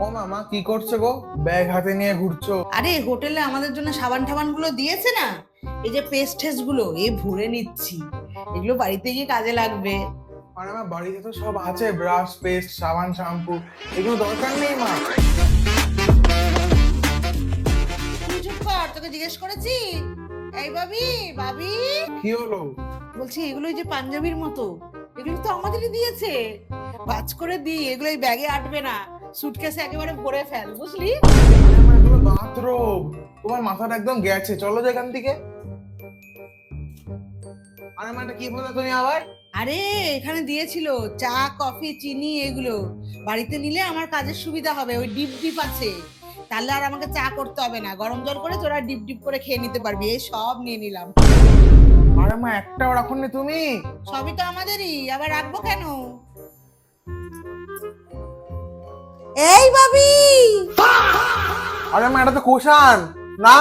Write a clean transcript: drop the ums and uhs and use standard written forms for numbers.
ও মামা কি করছো গো, ব্যাগ হাতে নিয়ে ঘুরছো? আরে হোটেলে আমাদের জন্য সাবান টাবান গুলো দিয়েছে না, এই যে পেস্ট টেস্ট গুলো ভরে নিচ্ছি। এগুলো বাড়িতে গিয়ে কাজে লাগবে। আর আমার বাড়িতে তো সব আছে, ব্রাশ, পেস্ট, সাবান, শ্যাম্পু। এগুলো দরকার নেই মা। তুই চুপ কর, তোকে জিজ্ঞেস করেছি। এই ভাবি, ভাবি কি হলো? বলছি এগুলো এই যে পাঞ্জাবির মতো, এগুলো তো আমাদেরই দিয়েছে। ভাঁজ করে দি, এগুলো এই ব্যাগে আটবে না, সুটকেসে একেবারে ভরে ফেল, বুঝলি? আরে আমার এগুলো বাথরোব। তোমার মাথাটা একদম গেছে, চলো যে এখান থেকে। আরে মা, এটা কি বললে তুমি আবার? আরে এখানে দিয়েছিল চা, কফি, চিনি, এগুলো বাড়িতে নিলে আমার কাজের সুবিধা হবে। ওই ডিপ ডিপ আছে, তাহলে আর আমাকে চা করতে হবে না, গরম জল করে তোরা ডিপ ডিপ করে খেয়ে নিতে পারবি। এই সব নিয়ে নিলাম। আরে মা, একটাও রাখোনি তুমি? সবই তো আমাদেরই, আবার রাখবো কেন? এই ভাবি, আরে মা, এটা তো কুশান। না।